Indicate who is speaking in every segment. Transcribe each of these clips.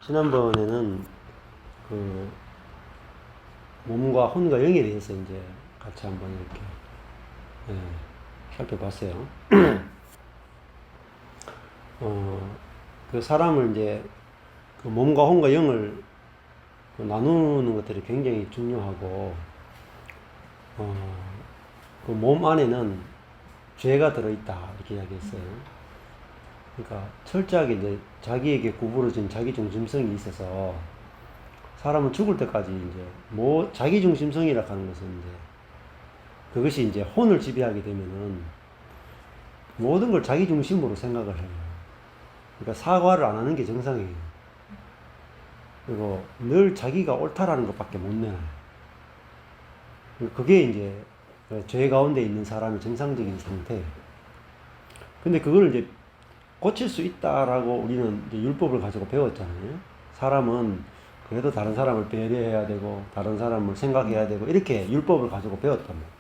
Speaker 1: 지난번에는 그 몸과 혼과 영에 대해서 이제 같이 한번 이렇게 살펴봤어요. 그 사람을 이제 그 몸과 혼과 영을 나누는 것들이 굉장히 중요하고, 그 몸 안에는 죄가 들어있다 이렇게 이야기했어요. 그러니까 철저하게 이제 자기에게 구부러진 자기 중심성이 있어서 사람은 죽을 때까지 이제 자기 중심성이라 하는 것은 이제 그것이 이제 혼을 지배하게 되면은 모든 걸 자기 중심으로 생각을 해요. 그러니까 사과를 안 하는 게 정상이에요. 그리고 늘 자기가 옳다라는 것밖에 못 내요. 그게 이제 죄 가운데 있는 사람의 정상적인 상태예요. 근데 그걸 이제 고칠 수 있다라고 우리는 이제 율법을 가지고 배웠잖아요. 사람은 그래도 다른 사람을 배려해야 되고 다른 사람을 생각해야 되고 이렇게 율법을 가지고 배웠단 말이에요.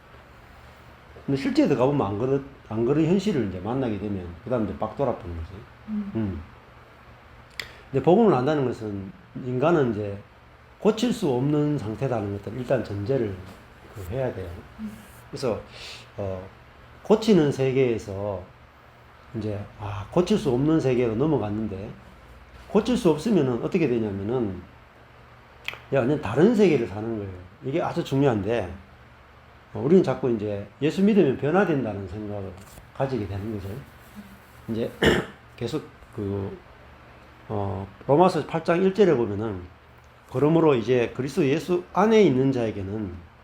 Speaker 1: 근데 실제에 가보면 안 그런 현실을 이제 만나게 되면 그 다음에 이제 막 돌아보는 거지. 근데 복음을 안다는 것은 인간은 이제 고칠 수 없는 상태라는 것들 일단 전제를 해야 돼요. 그래서 고치는 세계에서 이제 고칠 수 없는 세계로 넘어갔는데, 고칠 수 없으면은 어떻게 되냐면은 그냥 다른 세계를 사는 거예요. 이게 아주 중요한데, 우리는 자꾸 이제 예수 믿으면 변화된다는 생각을 가지게 되는 거죠. 이제 계속 로마서 8장 1절에 보면은, 그러므로 이제 그리스도 예수 안에 있는 자에게는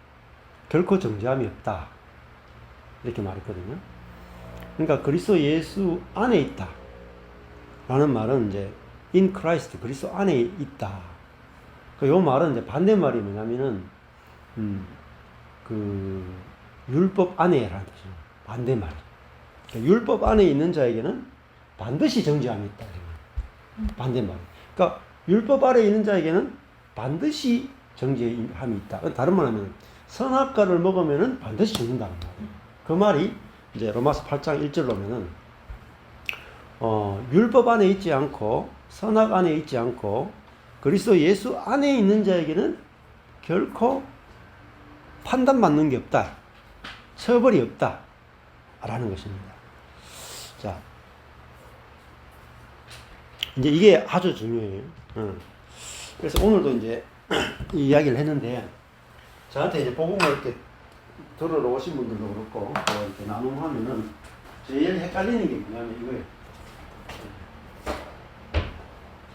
Speaker 1: 결코 정죄함이 없다 이렇게 말했거든요. 그러니까 그리스도 예수 안에 있다 라는 말은 이제 in Christ, 그리스도 안에 있다. 요 말은 이제 반대말이 뭐냐면은 그 율법 안에라는 뜻이에요. 반대말. 그러니까 율법 안에 있는 자에게는 반드시 정죄함이 있다. 반대말. 그러니까 율법 아래 있는 자에게는 반드시 정죄함이 있다. 다른 말하면 선악과를 먹으면은 반드시 죽는다는 말이에요. 그 말이 이제 로마서 8장 1절로 보면은 율법 안에 있지 않고 선악 안에 있지 않고 그리스도 예수 안에 있는 자에게는 결코 판단받는 게 없다. 처벌이 없다. 라는 것입니다. 자, 이제 이게 아주 중요해요. 그래서 오늘도 이제 이 이야기를 했는데, 저한테 이제 복음을 이렇게 들으러 오신 분들도 그렇고, 이렇게 나눔하면은 제일 헷갈리는 게 뭐냐면 이거예요.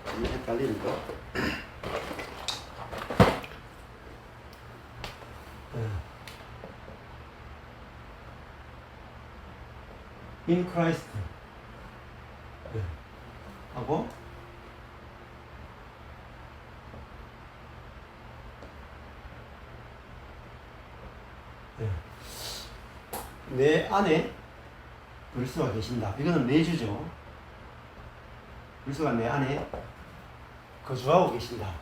Speaker 1: 제일 헷갈리는 거. in Christ 하고 내 안에 그리스도가 계신다. 이거는 내주죠. 그리스도가 내 안에 거주하고 계신다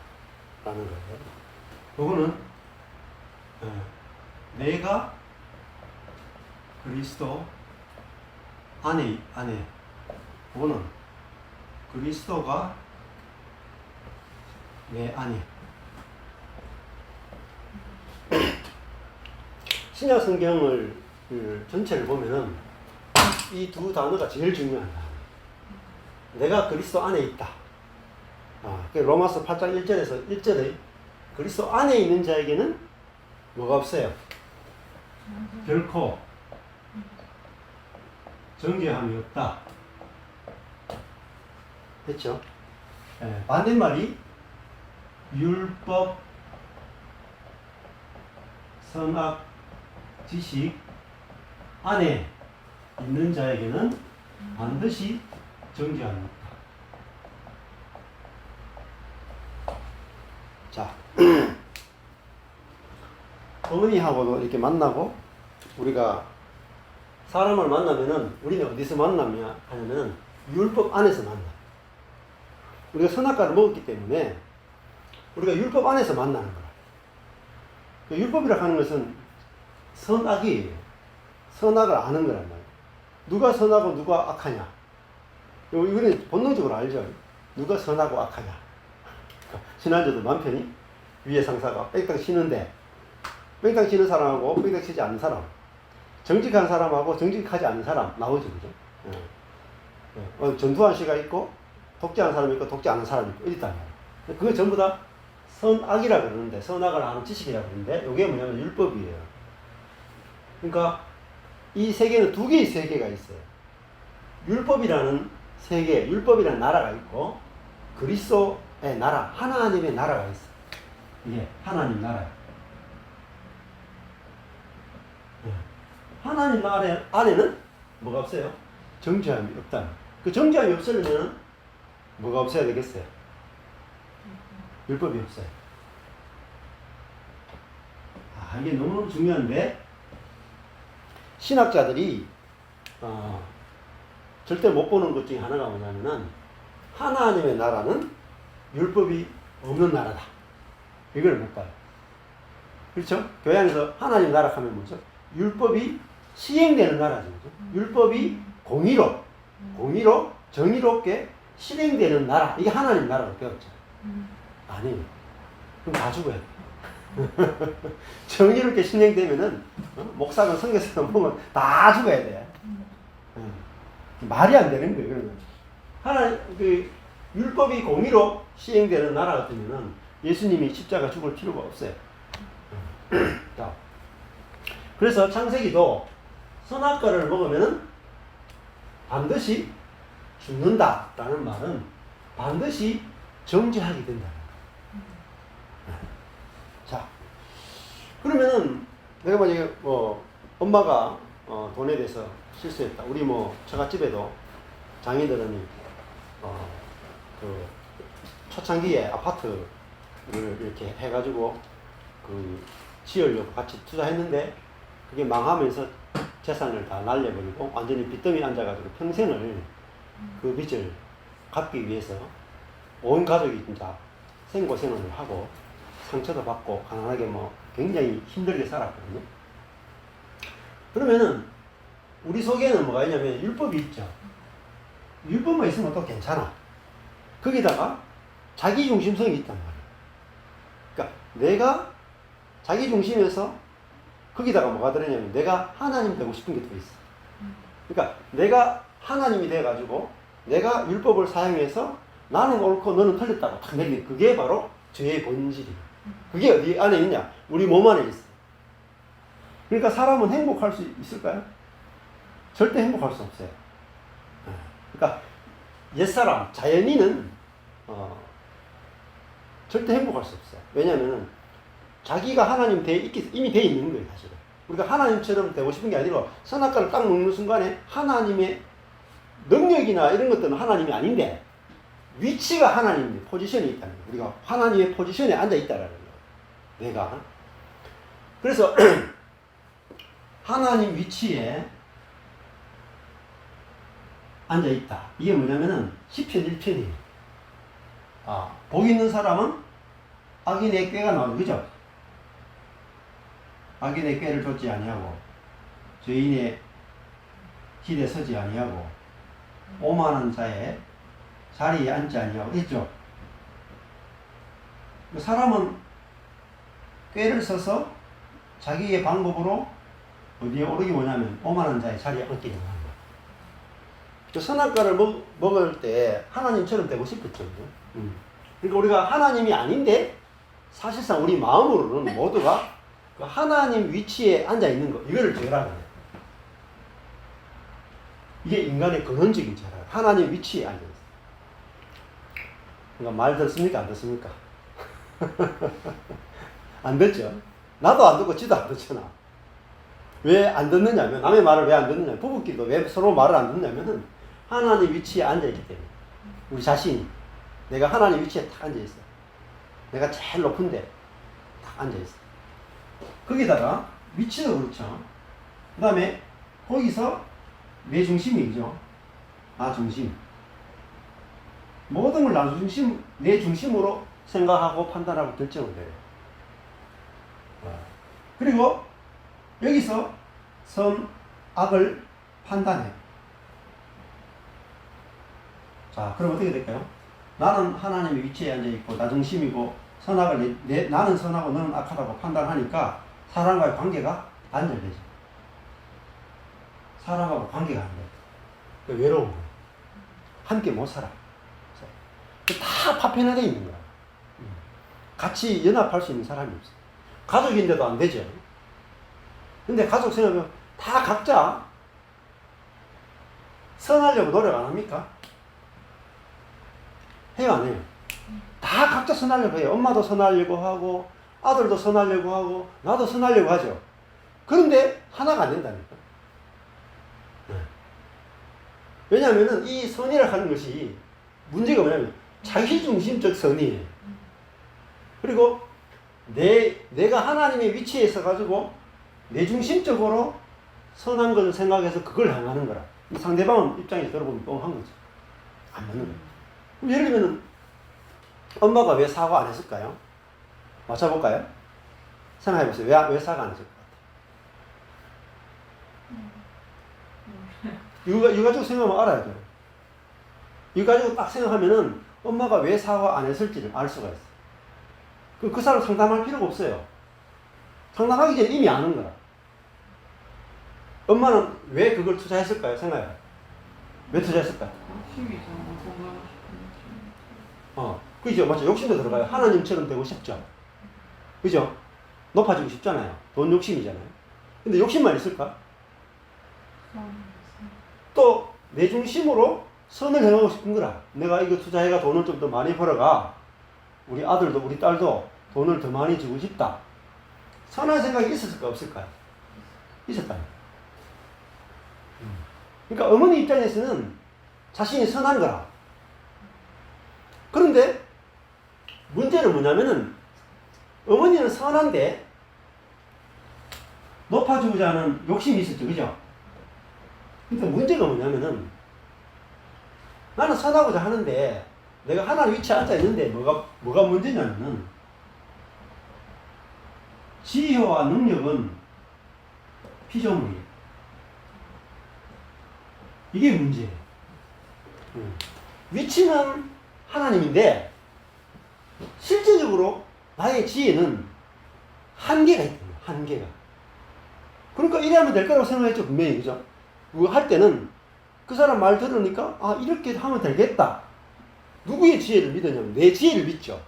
Speaker 1: 라는 거예요. 그거는 내가 그리스도 안에 그거는 그리스도가 내 안에. 신약 성경을 전체를 보면은 이 두 단어가 제일 중요하다. 내가 그리스도 안에 있다. 로마서 8장 1절에서 1절에 그리스도 안에 있는 자에게는 뭐가 없어요? 결코 정죄함이 없다. 됐죠? 반대말이 율법, 선악, 지식 안에 있는 자에게는 반드시 정죄함이 없다. 자, 어머니하고도 이렇게 만나고, 우리가 사람을 만나면은 우리는 어디서 만나냐 하면은 율법 안에서 만나. 우리가 선악과를 먹었기 때문에 우리가 율법 안에서 만나는 거야. 율법이라 하는 것은 선악이에요. 선악을 아는 거란 말이에요. 누가 선하고 누가 악하냐. 이거는 본능적으로 알죠. 누가 선하고 악하냐. 지난주도 남편이 위에 상사가 뺑땅 치는데 뺑땅 치는 사람하고 뺑땅 치지 않는 사람, 정직한 사람하고 정직하지 않는 사람 나오죠, 그죠? 전두환 씨가 있고 독재하는 사람이 있고 독재 않는 사람이 있고 이랬단 말이에요. 그거 전부 다 선악이라 그러는데, 선악을 하는 지식이라 그러는데 이게 뭐냐면 율법이에요. 그러니까 이 세계는 두 개의 세계가 있어요. 율법이라는 세계, 율법이라는 나라가 있고 그리스도의 나라, 하나님의 나라가 있어요. 이게 하나님 나라예요. 하나님 나라 안에는 뭐가 없어요? 정죄함이 없다. 그 정죄함이 없으려면 뭐가 없어야 되겠어요? 율법이 없어요. 이게 너무 중요한데 신학자들이 절대 못 보는 것 중에 하나가 뭐냐면은 하나님의 나라는 율법이 없는 나라다. 이걸 못 봐요. 그렇죠? 교양에서 하나님 나라 하면 뭐죠? 율법이 시행되는 나라죠. 그렇죠? 율법이 공의로 정의롭게 실행되는 나라. 이게 하나님 나라로 배웠죠. 아니에요. 그럼 다 죽어야 돼. 정의롭게 실행되면은 목사건 성경에서 보면 다 죽어야 돼. 말이 안 되는 거예요. 그러면 하나님 율법이 공의로 시행되는 나라 같으면은 예수님이 십자가 죽을 필요가 없어요. 자, 그래서 창세기도 선악과를 먹으면은 반드시 죽는다라는 말은 반드시 정죄하게 된다. 자, 그러면은 내가 만약에 엄마가 돈에 대해서 실수했다. 우리 처갓집에도 장인들은 그 초창기에 아파트를 이렇게 해가지고 지으려고 같이 투자했는데 그게 망하면서 재산을 다 날려버리고 완전히 빚더미 앉아가지고 평생을 그 빚을 갚기 위해서 온 가족이 진짜 생고생을 하고 상처도 받고 가난하게 굉장히 힘들게 살았거든요. 그러면은 우리 속에는 뭐가 있냐면 율법이 있죠. 율법만 있으면 또 괜찮아. 거기다가 자기중심성이 있단 말이에요. 그러니까 내가 자기중심에서 거기다가 뭐가 들어있냐면 내가 하나님 되고 싶은 게 또 있어. 그러니까 내가 하나님이 돼가지고 내가 율법을 사용해서 나는 옳고 너는 틀렸다고 딱 내리는 그게 바로 죄의 본질이에요. 그게 어디 안에 있냐? 우리 몸 안에 있어. 그러니까 사람은 행복할 수 있을까요? 절대 행복할 수 없어요. 그러니까 옛사람, 자연인은 절대 행복할 수 없어요. 왜냐하면 자기가 하나님 이미 돼 있는 거예요, 사실은. 우리가 하나님처럼 되고 싶은 게 아니라 선악과를 딱 먹는 순간에 하나님의 능력이나 이런 것들은 하나님이 아닌데 위치가 하나님의 포지션이 있다는 거예요. 우리가 하나님의 포지션에 앉아 있다라는 거예요. 내가. 그래서 하나님 위치에 앉아 있다. 이게 뭐냐면은 시편 1편이에요. 복 있는 사람은 악인의 꾀가 나오는 거죠. 악인의 꾀를 쫓지 아니하고 죄인의 길에 서지 아니하고 오만한 자의 자리에 앉지 아니하고 있죠. 사람은 꾀를 써서 자기의 방법으로 어디에 오르기 뭐냐면 오만한 자의 자리에 앉게 되는 거예요. 선악과를 먹을 때 하나님처럼 되고 싶었죠. 그러니까 우리가 하나님이 아닌데 사실상 우리 마음으로는 모두가 그 하나님 위치에 앉아 있는 거, 이거를 죄라고 해요. 이게 인간의 근원적인 죄라. 하나님 위치에 앉아 있어요. 그러니까 말 듣습니까? 안 듣습니까? 안 듣죠? 나도 안 듣고 지도 안 듣잖아. 왜 안 듣느냐면, 남의 말을 왜 안 듣느냐, 부부끼리도 왜 서로 말을 안 듣냐면은 하나님 위치에 앉아 있기 때문에. 우리 자신이 내가 하나님 위치에 딱 앉아 있어. 내가 제일 높은데 딱 앉아 있어. 거기다가 위치도 그렇죠. 그 다음에 거기서 내 중심이죠. 나 중심. 모든 걸 나 중심, 내 중심으로 생각하고 판단하고 결정을 해요. 그리고 여기서 선, 악을 판단해. 자, 그럼 어떻게 될까요? 나는 하나님의 위치에 앉아있고 나중심이고 선악을 나는 선하고 너는 악하다고 판단하니까 사람과의 관계가 단절되죠. 사람하고 관계가 안 돼. 외로운 거예요. 함께 못 살아. 다 파편화되어 있는 거야. 같이 연합할 수 있는 사람이 없어. 가족인데도 안 되죠. 근데 가족 생각하면 다 각자 선하려고 노력 안 합니까? 해요, 안 해요? 다 각자 선하려고 해요. 엄마도 선하려고 하고, 아들도 선하려고 하고, 나도 선하려고 하죠. 그런데 하나가 안 된다니까. 왜냐하면 이 선이라 하는 것이 문제가 뭐냐면 자기중심적 선이에요. 그리고 내가 하나님의 위치에 있어가지고 내 중심적으로 선한 것을 생각해서 그걸 향하는 거라. 상대방 입장에서 들어보면 뻥한 거죠. 안 맞는 거예요. 예를 들면 엄마가 왜 사과 안 했을까요? 맞춰볼까요? 생각해보세요. 왜 사과 안 했을 것 같아요? 이거 가지고 생각하면 알아야 돼요. 이거 가지고 딱 생각하면은 엄마가 왜 사과 안 했을지를 알 수가 있어요. 그 사람 상담할 필요가 없어요. 상담하기 전에 이미 아는 거라. 엄마는 왜 그걸 투자했을까요? 생각해요. 왜 투자했을까요? 그죠? 맞죠? 욕심도 들어가요. 하나님처럼 되고 싶죠? 그죠? 높아지고 싶잖아요. 돈 욕심이잖아요. 근데 욕심만 있을까? 또 내 중심으로 선을 행하고 싶은 거라. 내가 이거 투자해가 돈을 좀 더 많이 벌어가. 우리 아들도 우리 딸도 돈을 더 많이 주고 싶다. 선한 생각이 있었을까 없을까요? 있었다. 그러니까 어머니 입장에서는 자신이 선한 거라. 그런데 문제는 뭐냐면은 어머니는 선한데 높아지고자 하는 욕심이 있었죠. 그죠? 그러니까 문제가 뭐냐면은 나는 선하고자 하는데 내가 하나님 위치에 앉아 있는데 뭐가 문제냐면은 지혜와 능력은 피조물이에요. 이게 문제예요. 위치는 하나님인데 실제적으로 나의 지혜는 한계가 있다. 한계가. 그러니까 이래 하면 될 거라고 생각했죠. 분명히. 그죠? 그거 할 때는 그 사람 말 들으니까 이렇게 하면 되겠다. 누구의 지혜를 믿었냐면 내 지혜를 믿죠.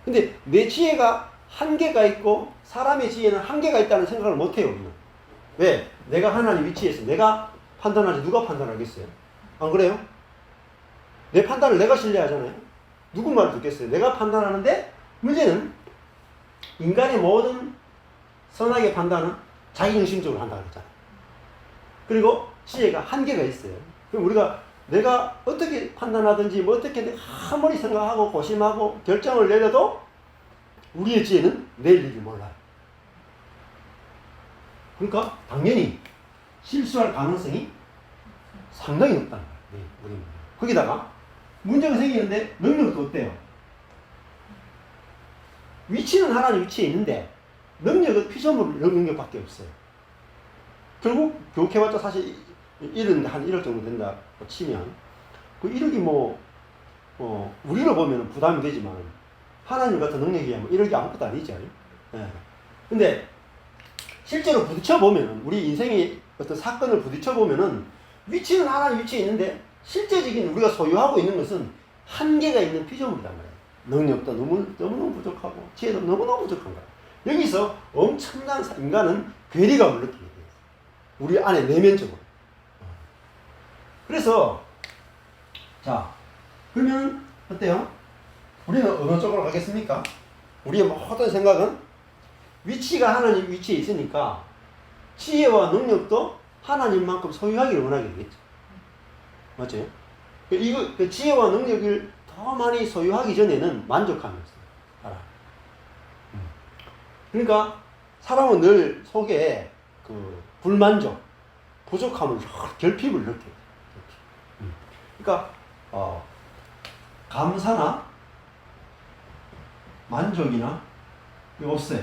Speaker 1: 근데 내 지혜가 한계가 있고 사람의 지혜는 한계가 있다는 생각을 못해요. 우리는. 왜? 내가 하나님 위치에서 내가 판단하지 누가 판단하겠어요? 안 그래요? 내 판단을 내가 신뢰하잖아요. 누구 말을 듣겠어요? 내가 판단하는데 문제는 인간의 모든 선악의 판단은 자기중심적으로 한다고 했잖아요. 그리고 지혜가 한계가 있어요. 그럼 우리가 내가 어떻게 판단하든지 어떻게 아무리 생각하고 고심하고 결정을 내려도 우리의 지혜는 내일 일을 몰라요. 그러니까 당연히 실수할 가능성이 상당히 높다는 거예요. 우리는. 거기다가 문제가 생기는데 능력도 어때요? 위치는 하나님 위치에 있는데 능력은 피조물 능력밖에 없어요. 결국 교육해봤자 사실 1은 한 1억 정도 된다고 치면 그 1억이 우리로 보면 부담이 되지만 하나님 같은 능력이야 1억이 아무것도 아니죠. 네. 근데 실제로 부딪혀보면 우리 인생의 어떤 사건을 부딪혀보면은 위치는 하나님 위치에 있는데 실제적인 우리가 소유하고 있는 것은 한계가 있는 피조물이란 말이에요. 능력도 너무너무 부족하고 지혜도 너무너무 부족한 거야. 여기서 엄청난 인간은 괴리감을 느끼게 돼요. 우리 안에 내면적으로. 그래서 자 그러면 어때요? 우리는 어느 쪽으로 가겠습니까? 우리의 모든 생각은 위치가 하나님 위치에 있으니까 지혜와 능력도 하나님만큼 소유하기를 원하게 되겠죠. 맞죠? 그 지혜와 능력을 더 많이 소유하기 전에는 만족감이 없어요. 그러니까 사람은 늘 속에 그 불만족, 부족함을 결핍을 느껴요. 그러니까 감사나 만족이나 이거 없어요.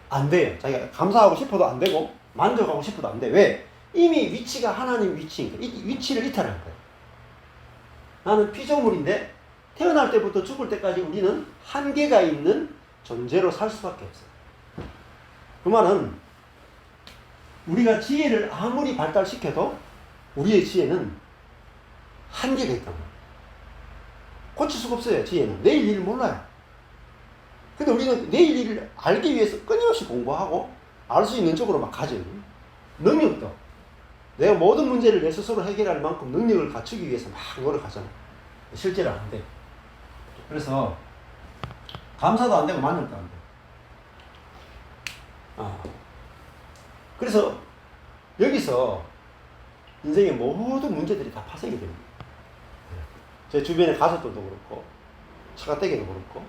Speaker 1: 안 돼요. 자기가 감사하고 싶어도 안 되고 만족하고 싶어도 안 돼. 왜? 이미 위치가 하나님 위치니까 이 위치를 이탈한 거예요. 나는 피조물인데 태어날 때부터 죽을 때까지 우리는 한계가 있는 존재로 살 수밖에 없어요. 그 말은 우리가 지혜를 아무리 발달시켜도 우리의 지혜는 한계가 있단 말이에요. 고칠 수가 없어요. 지혜는. 내일 일을 몰라요. 근데 우리는 내일 일을 알기 위해서 끊임없이 공부하고 알 수 있는 쪽으로 막 가져요. 능력도. 내가 모든 문제를 내 스스로 해결할 만큼 능력을 갖추기 위해서 막 노력하잖아. 실제로 안 돼. 그래서 감사도 안 되고 만족도 안 돼. 그래서 여기서 인생의 모든 문제들이 다 파생이 됩니다. 제 주변의 가족들도 그렇고 처가댁에도 그렇고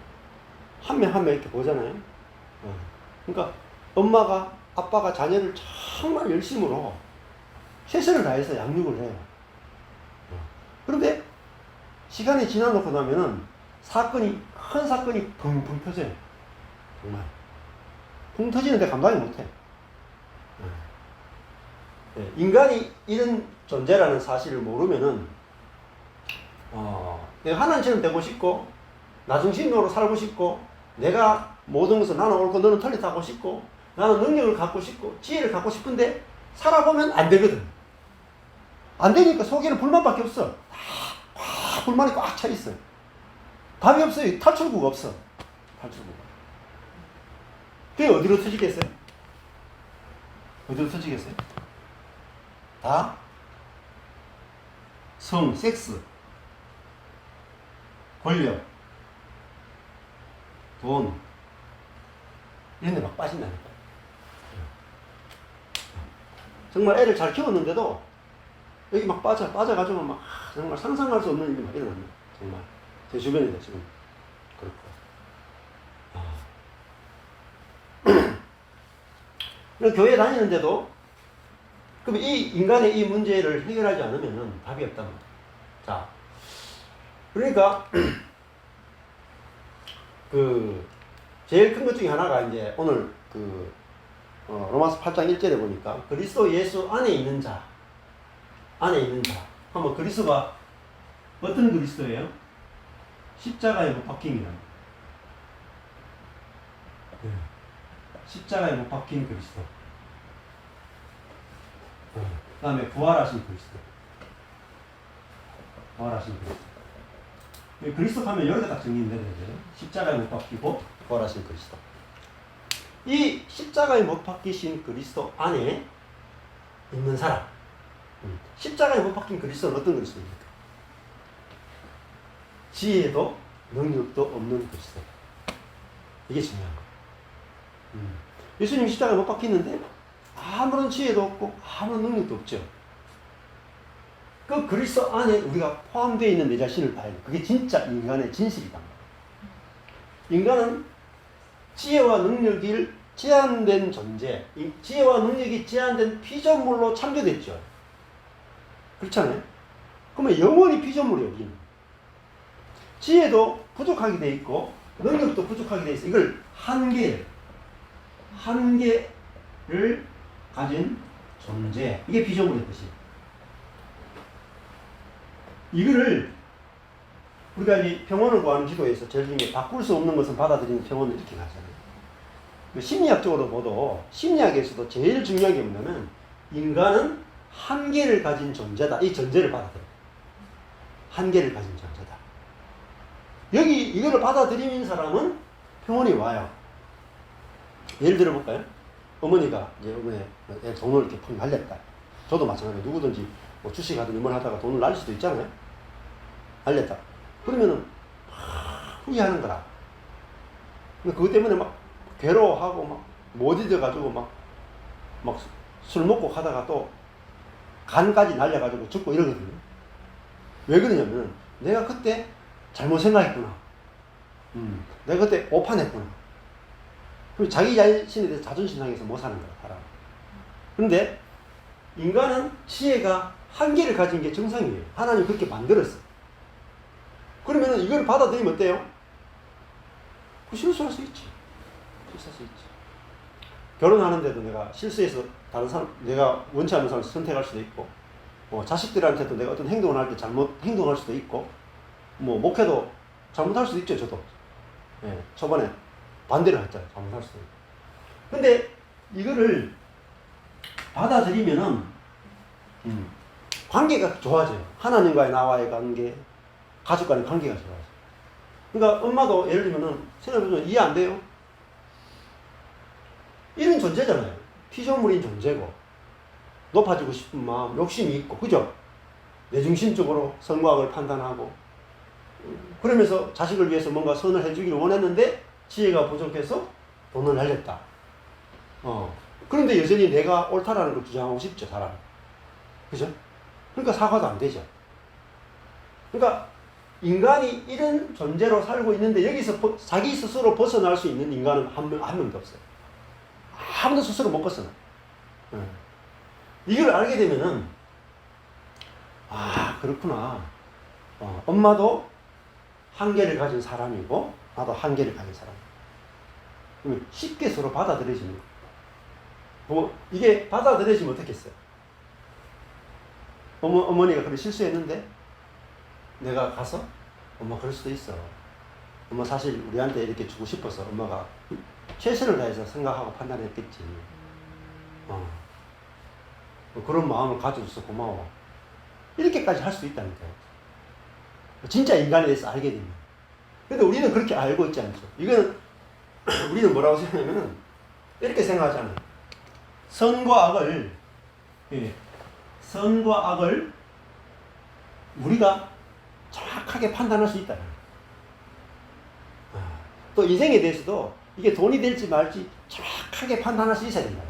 Speaker 1: 한 명 한 명 이렇게 보잖아요. 그러니까 엄마가 아빠가 자녀를 정말 열심으로 최선을 다해서 양육을 해요. 그런데 시간이 지나놓고 나면은 큰 사건이 붕붕 터져요. 정말 붕 터지는데 감당이 못해. 인간이 이런 존재라는 사실을 모르면은 내가 하나님처럼 되고 싶고 나 중심으로 살고 싶고 내가 모든 것을 나는 옳고 너는 틀리다 하고 싶고 나는 능력을 갖고 싶고 지혜를 갖고 싶은데 살아보면 안 되거든. 안 되니까 속에는 불만밖에 없어. 불만이 꽉 차 있어요. 답이 없어요. 탈출구가 없어. 탈출구가. 그게 어디로 터지겠어요? 어디로 터지겠어요? 다 성, 섹스, 권력, 돈 이런 데 막 빠진다니까. 정말 애를 잘 키웠는데도 여기 막 빠져가지고 막 정말 상상할 수 없는 일이 막 일어납니다. 정말 제 주변에도 지금 그렇고. 교회 다니는데도 그럼 이 인간의 이 문제를 해결하지 않으면 답이 없단 말이에요. 자, 그러니까 제일 큰 것 중에 하나가 이제 오늘 로마서 8장 1절에 보니까 그리스도 예수 안에 있는 자. 한번 그리스도가 어떤 그리스도예요? 십자가에 못 박힘이랍니다. 십자가에 못 박힌 그리스도. 그 다음에 부활하신 그리스도. 그리스도 하면 여기다 딱 정리되는 거예요. 십자가에 못 박히고 부활하신 그리스도. 이 십자가에 못 박히신 그리스도 안에 있는 사람. 십자가에 못 박힌 그리스도는 어떤 그리스도입니까? 지혜도 능력도 없는 그리스도. 이게 중요한 거예요. 예수님 십자가에 못 박혔는데 아무런 지혜도 없고 아무런 능력도 없죠. 그 그리스도 안에 우리가 포함되어 있는 내 자신을 봐야 돼. 그게 진짜 인간의 진실이다. 인간은 지혜와 능력이 제한된 존재, 이 지혜와 능력이 제한된 피조물로 창조됐죠. 그렇잖아요. 그러면 영원히 피조물이에요. 여기는. 지혜도 부족하게 돼 있고 능력도 부족하게 돼 있어. 이걸 한계를 가진 존재. 이게 피조물의 뜻이에요. 이거를 우리가 이 평온을 구하는 기도에서 제일 중에 바꿀 수 없는 것은 받아들이는 평온을 이렇게 가잖아요. 심리학적으로 보도 심리학에서도 제일 중요한 게 뭐냐면 인간은 한계를 가진 존재다. 이 전제를 받아들여요. 한계를 가진 존재다. 여기 이거를 받아들이는 사람은 평온이 와요. 예를 들어 볼까요? 어머니가 이제 돈을 이렇게 펑 날렸다. 저도 마찬가지예요. 누구든지 뭐 주식하든 뭘 하다가 돈을 날릴 수도 있잖아요. 날렸다. 그러면은 후회하는 거라. 그것 때문에 막 괴로워하고 막 못 잊어가지고 막 술 먹고 하다가 또 간까지 날려가지고 죽고 이러거든요. 왜 그러냐면 내가 그때 잘못 생각했구나. 내가 그때 오판했구나. 그리고 자기 자신에 대해서 자존심 상해서 못 사는 거야, 사람. 그런데 인간은 지혜가 한계를 가진 게 정상이에요. 하나님 그렇게 만들었어. 그러면 이걸 받아들이면 어때요? 실수할 수 있지. 결혼하는데도 내가 실수해서 다른 사람, 내가 원치 않는 사람을 선택할 수도 있고, 자식들한테도 내가 어떤 행동을 할 때 잘못 행동할 수도 있고, 뭐 목회도 잘못할 수도 있죠, 저도. 예, 초반에 반대를 했잖아요. 잘못할 수도 있고. 근데 이거를 받아들이면은 관계가 좋아져요. 하나님과의 나와의 관계, 가족 간의 관계가 좋아져요. 그러니까 엄마도 예를 들면은 생각해보면 이해 안 돼요. 이런 존재잖아요. 피조물인 존재고 높아지고 싶은 마음, 욕심이 있고, 그죠? 내중심적으로 선과 악을 판단하고, 그러면서 자식을 위해서 뭔가 선을 해주기를 원했는데 지혜가 부족해서 돈을 날렸다. 그런데 여전히 내가 옳다라는 걸 주장하고 싶죠, 사람은. 그죠? 그러니까 사과도 안 되죠. 그러니까 인간이 이런 존재로 살고 있는데 여기서 자기 스스로 벗어날 수 있는 인간은 한 명도 없어요. 아무도 스스로 못 벗어나. 이걸 알게 되면은, 아, 그렇구나. 엄마도 한계를 가진 사람이고, 나도 한계를 가진 사람이고. 쉽게 서로 받아들여지는 거예요. 뭐, 이게 받아들여지면 어떻겠어요? 어머니가 그래 실수했는데, 내가 가서, 엄마 그럴 수도 있어. 엄마 사실 우리한테 이렇게 주고 싶어서 엄마가 최선을 다해서 생각하고 판단했겠지. 그런 마음을 가져줘서 고마워. 이렇게까지 할 수 있다니까요. 진짜 인간에 대해서 알게 되면. 근데 우리는 그렇게 알고 있지 않죠. 이거는, 우리는 뭐라고 생각하냐면, 이렇게 생각하잖아요. 선과 악을, 선과 악을 우리가 정확하게 판단할 수 있다. 또 인생에 대해서도 이게 돈이 될지 말지 정확하게 판단할 수 있어야 된다.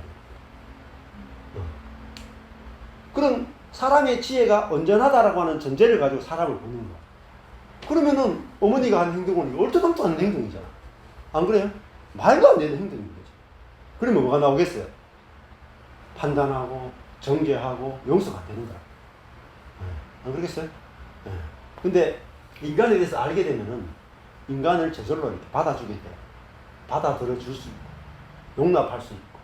Speaker 1: 그런 사람의 지혜가 온전하다라고 하는 전제를 가지고 사람을 보는 거야. 그러면은 어머니가 하는 행동은 얼토당토 않은 행동이잖아. 안 그래요? 말도 안 되는 행동인 거죠. 그러면 뭐가 나오겠어요? 판단하고 정죄하고 용서가 안 되는 거야. 안 그러겠어요? 근데 인간에 대해서 알게 되면은 인간을 저절로 이렇게 받아주게 돼. 받아들여 줄 수 있고, 용납할 수 있고,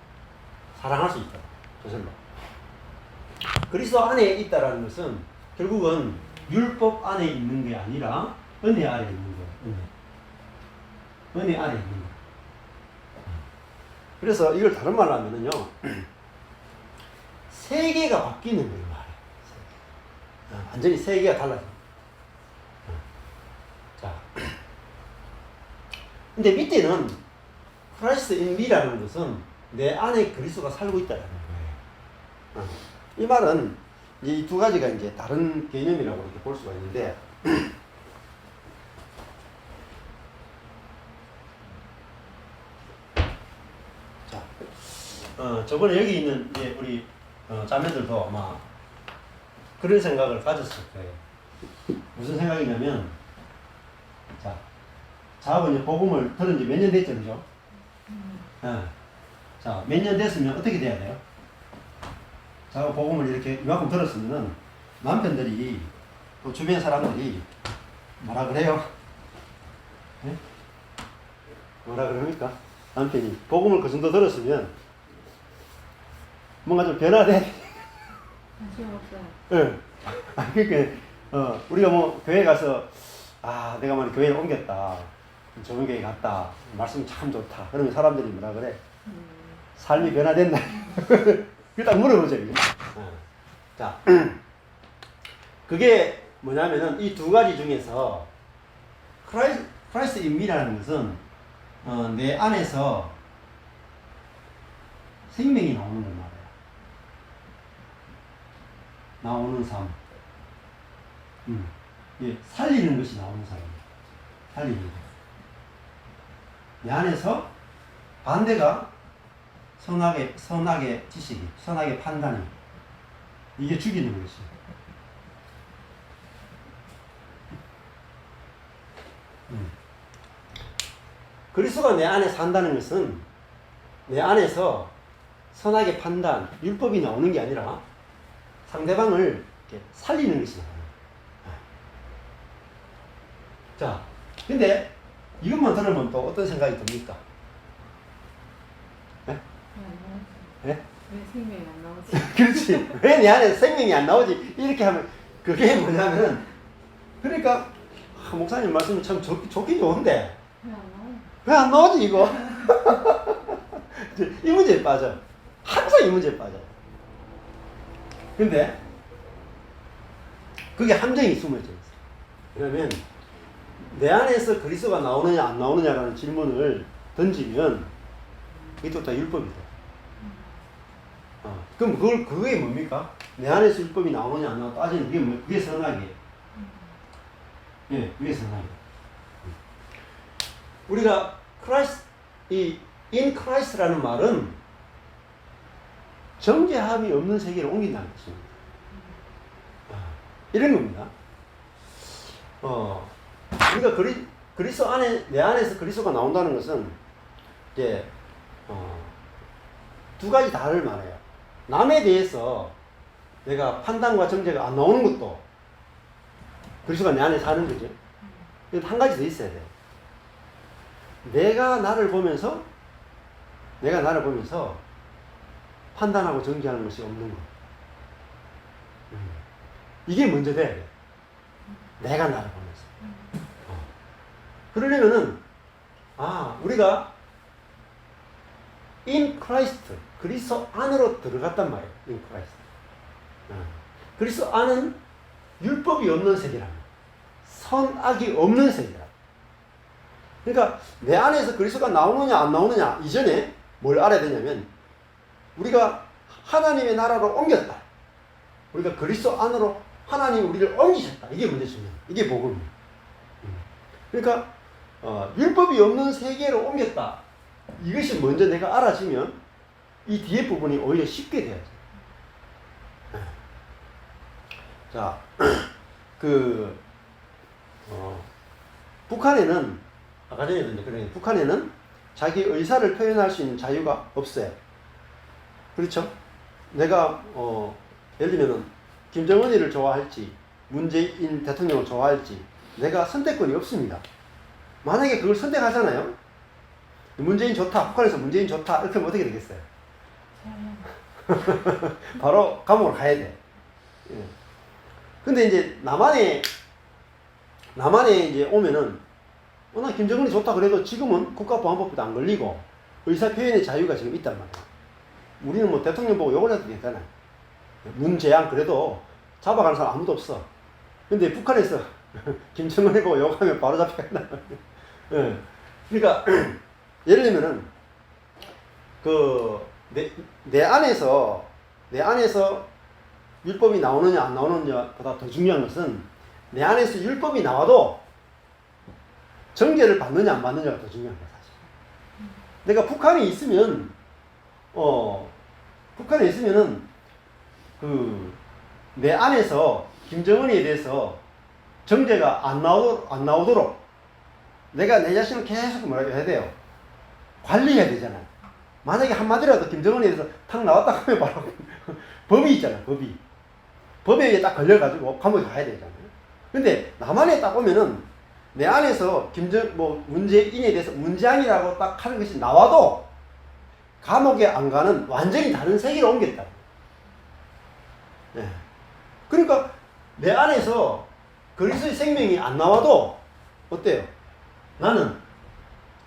Speaker 1: 사랑할 수 있다. 저절로. 그리스도 안에 있다라는 것은 결국은 율법 안에 있는 게 아니라 은혜 아래 있는 거예요. 은혜 아래 있는 거예요. 그래서 이걸 다른 말로 하면은요, 세계가 바뀌는 거예요, 말이에요. 완전히 세계가 달라져요. 자, 근데 밑에는 크라이스트 인 미라는 것은 내 안에 그리스도가 살고 있다는 거예요. 이 말은 이 두 가지가 이제 다른 개념이라고 이렇게 볼 수가 있는데, 자, 저번에 여기 있는 이제 우리 자매들도 아마 그런 생각을 가졌을 거예요. 무슨 생각이냐면, 자하고 이제 복음을 들은 지 몇 년 됐죠, 그죠? 자, 몇 년 됐으면 어떻게 돼야 돼요? 자하고 복음을 이렇게 이만큼 들었으면은 남편들이 또 주변 사람들이 뭐라 그래요? 네? 뭐라 그럽니까? 남편이 복음을 그 정도 들었으면 뭔가 좀 변화돼.
Speaker 2: 관심 없어요.
Speaker 1: 응. 그러니까 우리가 뭐 교회 가서 내가 만약 교회를 옮겼다, 좋은 교회 갔다, 말씀이 참 좋다. 그러면 사람들이 뭐라 그래? 삶이 변화됐나? 그게 딱 물어보죠. 자, 그게 뭐냐면은 이 두 가지 중에서 크라이스트 인미라는 것은 내 안에서 생명이 나오는 걸 말이야. 나오는 삶. 예, 살리는 것이 나오는 삶이에요. 살리는 것. 내 안에서 반대가 선악의 지식이, 선악의 판단이, 이게 죽이는 것이에요. 그리스도가 내 안에 산다는 것은 내 안에서 선악의 판단, 율법이 나오는 게 아니라 상대방을 이렇게 살리는 것이 나와요. 자, 근데 이것만 들으면 또 어떤 생각이 듭니까? 네?
Speaker 2: 왜 생명이 안 나오지?
Speaker 1: 그렇지. 왜 내 안에 생명이 안 나오지? 이렇게 하면 그게 뭐냐면, 그러니까 목사님 말씀이 참 좋긴 좋은데
Speaker 2: 왜 안 나와요?
Speaker 1: 왜 안 나오지 이거? 이 문제에 빠져. 항상 이 문제에 빠져. 근데 그게 함정이 숨어져 있어. 그러면 내 안에서 그리스도가 나오느냐 안 나오느냐라는 질문을 던지면 이게 다 율법이 돼. 그럼 그게 뭡니까? 내 안에서 율법이 나오느냐 안 나오느냐 따지는 그게 선악이에요. 예, 그게 선악이에요. 우리가 이 in Christ라는 말은 정죄함이 없는 세계를 옮긴다는 것입니다. 이런 겁니다. 우리가 그리스도 안에, 내 안에서 그리스도가 나온다는 것은 이제 두 가지 다를 말해요. 남에 대해서 내가 판단과 정죄가 안 나오는 것도 그리스도가 내 안에 사는 거죠. 한 가지 더 있어야 돼요. 내가 나를 보면서 판단하고 정죄하는 것이 없는 것. 이게 먼저 돼야 돼. 내가 나를 보면서. 그러려면은, 우리가 in Christ, 그리스도 안으로 들어갔단 말이에요. in Christ. 그리스도 안은 율법이 없는 세계랍니다. 선악이 없는 세계랍니다. 그러니까 내 안에서 그리스도가 나오느냐 안 나오느냐 이전에 뭘 알아야 되냐면 우리가 하나님의 나라로 옮겼다. 우리가 그리스도 안으로 하나님이 우리를 옮기셨다. 이게 먼저 중요해요. 이게 복음이에요. 그러니까 율법이 없는 세계로 옮겼다. 이것이 먼저 내가 알아지면 이 뒤에 부분이 오히려 쉽게 돼야죠. 자, 북한에는 아까 전에도 이제 그러니 북한에는 자기 의사를 표현할 수 있는 자유가 없어요. 그렇죠? 내가 예를 들면은 김정은이를 좋아할지 문재인 대통령을 좋아할지 내가 선택권이 없습니다. 만약에 그걸 선택하잖아요. 문재인 좋다. 북한에서 문재인 좋다. 이렇게 하면 어떻게 되겠어요? 바로 감옥으로 가야 돼. 예. 근데 이제 남한에 이제 오면은 나 김정은이 좋다 그래도 지금은 국가보안법도 안 걸리고 의사표현의 자유가 지금 있단 말이야. 우리는 뭐 대통령 보고 욕을 해도 괜찮아. 문재양 그래도 잡아가는 사람 아무도 없어. 근데 북한에서 김정은이 보고 욕하면 바로 잡혀간다. 예. 그러니까 예를 들면은 내 안에서 율법이 나오느냐 안 나오느냐보다 더 중요한 것은 내 안에서 율법이 나와도 정죄를 받느냐 안 받느냐가 더 중요한 거야 사실. 내가 북한에 있으면은 내 안에서 김정은에 대해서 정죄가 안 나오도록 내가 내 자신을 계속 뭐라고 해야 돼요? 관리해야 되잖아. 만약에 한마디라도 김정은에 대해서 탁 나왔다 하면 바로 법이 있잖아, 법이. 법에 의해 딱 걸려가지고 감옥에 가야 되잖아요. 근데 남한에 딱 오면은 내 안에서 문재인에 대해서 문재양이라고 딱 하는 것이 나와도 감옥에 안 가는 완전히 다른 세계로 옮겼다. 네. 그러니까 내 안에서 그리스도의 생명이 안 나와도 어때요? 나는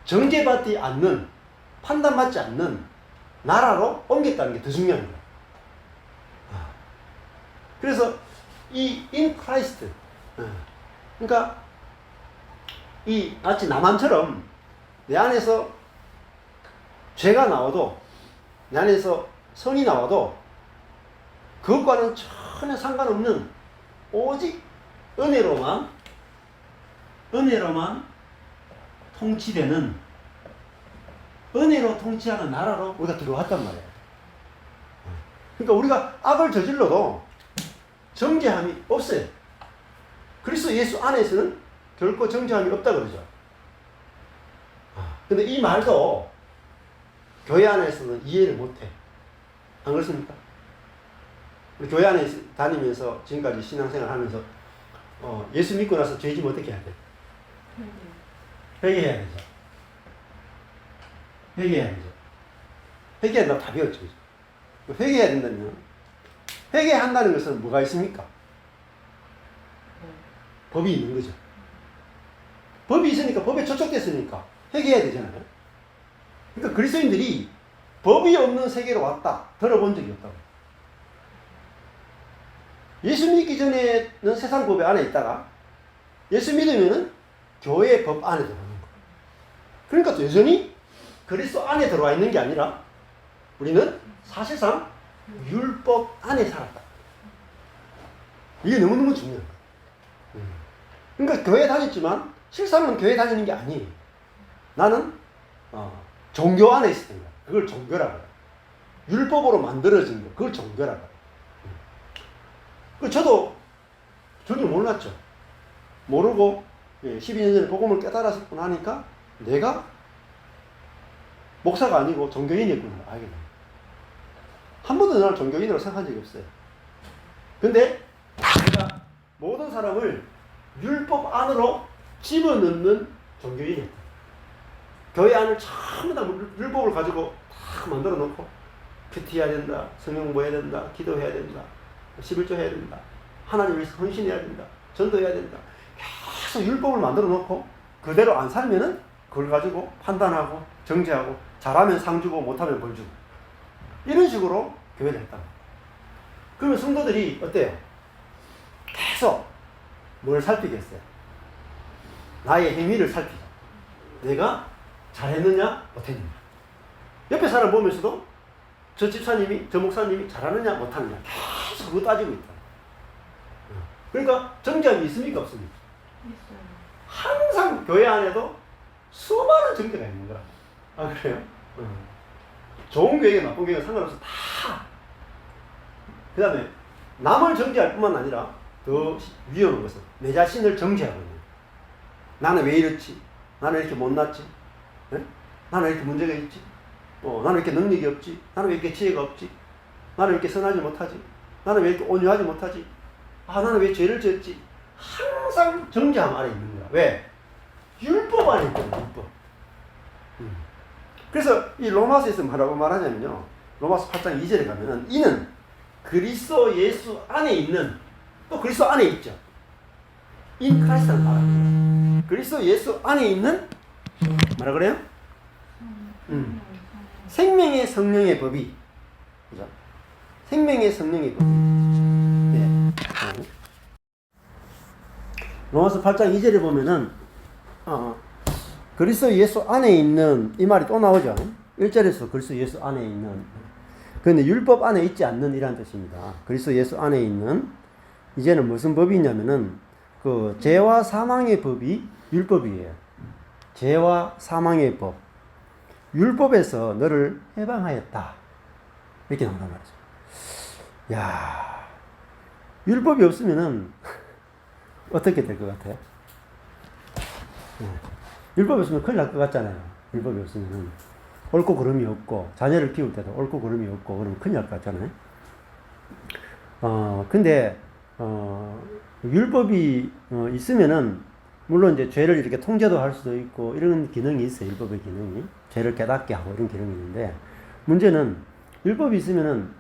Speaker 1: 정죄받지 않는, 판단받지 않는 나라로 옮겼다는 게 더 중요한 거야. 그래서 이 in Christ, 그러니까 마치 남한처럼 내 안에서 죄가 나와도, 내 안에서 선이 나와도 그것과는 전혀 상관없는 오직 은혜로만 통치되는, 은혜로 통치하는 나라로 우리가 들어왔단 말이에요. 그러니까 우리가 악을 저질러도 정죄함이 없어요. 그리스도 예수 안에서는 결코 정죄함이 없다 그러죠. 근데 이 말도 교회 안에서는 이해를 못해. 안 그렇습니까? 우리 교회 안에 다니면서 지금까지 신앙생활 하면서 예수 믿고 나서 죄지면 어떻게 해야 돼? 회개해야 되죠. 회개한다고 답이 없죠. 회개해야 된다면 회개한다는 것은 뭐가 있습니까? 법이 있는 거죠. 법이 있으니까 법에 저촉됐으니까 회개해야 되잖아요. 그러니까 그리스도인들이 법이 없는 세계로 왔다 들어본 적이 없다고. 예수 믿기 전에는 세상 법 안에 있다가 예수 믿으면은 교회 법 안에 들어오는 거예요. 그러니까 여전히 그리스도 안에 들어와 있는 게 아니라 우리는 사실상 율법 안에 살았다. 이게 너무너무 중요한 거예요. 그러니까 교회 다녔지만 실상은 교회 다니는 게 아니에요. 나는 종교 안에 있었던 거야. 그걸 종교라고 해요. 율법으로 만들어진 거. 그걸 종교라고 해요. 저도 전혀 몰랐죠. 모르고 12년 전에 복음을 깨달았고 나니까 내가 목사가 아니고 종교인이었구나 알게 됩니다. 한 번도 나를 종교인으로 생각한 적이 없어요. 근데 내가 모든 사람을 율법 안으로 집어넣는 종교인이었다. 교회 안을 전부 다 율법을 가지고 다 만들어 놓고 큐티해야 된다, 성경 공부해야 된다, 기도해야 된다, 11조 해야 된다, 하나님 위해서 헌신해야 된다, 전도해야 된다. 계속 율법을 만들어 놓고 그대로 안 살면은 그걸 가지고 판단하고 정죄하고 잘하면 상 주고 못하면 벌 주고 이런 식으로 교회를 했다. 그러면 성도들이 어때요? 계속 뭘 살피겠어요? 나의 행위를 살피죠. 내가 잘했느냐 못했느냐. 옆에 사람 보면서도 저 집사님이 저 목사님이 잘하느냐 못하느냐 계속 그거 따지고 있다. 그러니까 정죄함이 있습니까 없습니까?
Speaker 2: 있어요.
Speaker 1: 항상 교회 안에도 수많은 정죄가 있는 거야. 아 그래요? 좋은 교회가 나쁜 교회가 상관없어. 다. 그 다음에 남을 정죄할 뿐만 아니라 더 위험한 것은 내 자신을 정죄하고 있는 거야. 나는 왜 이렇지? 나는 왜 이렇게 못났지? 네? 나는 왜 이렇게 문제가 있지? 나는 왜 이렇게 능력이 없지? 나는 왜 이렇게 지혜가 없지? 나는 왜 이렇게 선하지 못하지? 나는 왜 이렇게 온유하지 못하지? 나는 왜 죄를 지었지? 항상 정죄함 아래 있는 거야. 왜? 율법 안에 있거든, 율법. 그래서 이 로마서에서 뭐라고 말하냐면요. 로마서 8장 2절에 가면은 이는 그리스도 예수 안에 있는 또 그리스도 안에 있죠. In Christ라는 말합니다. 그리스도 예수 안에 있는 뭐라 그래요? 생명의 성령의 법이 그죠? 생명의 성령의 법이 네. 로마서 8장 2절에 보면은 그리스도 예수 안에 있는 이 말이 또 나오죠. 1절에서 그리스도 예수 안에 있는 그런데 율법 안에 있지 않는 이란 뜻입니다. 그리스도 예수 안에 있는 이제는 무슨 법이 있냐면은 그 죄와 사망의 법이 율법이에요. 죄와 사망의 법. 율법에서 너를 해방하였다. 이렇게 나온단 말이죠. 야, 율법이 없으면은 어떻게 될 것 같아요? 율법이 없으면 큰일 날 것 같잖아요. 율법이 없으면은 옳고 그름이 없고 자녀를 키울 때도 옳고 그름이 없고 그러면 큰일 날 것 같잖아요. 근데 율법이 있으면은 물론 이제 죄를 이렇게 통제도 할 수도 있고 이런 기능이 있어요. 율법의 기능이 죄를 깨닫게 하고 이런 기능이 있는데 문제는 율법이 있으면은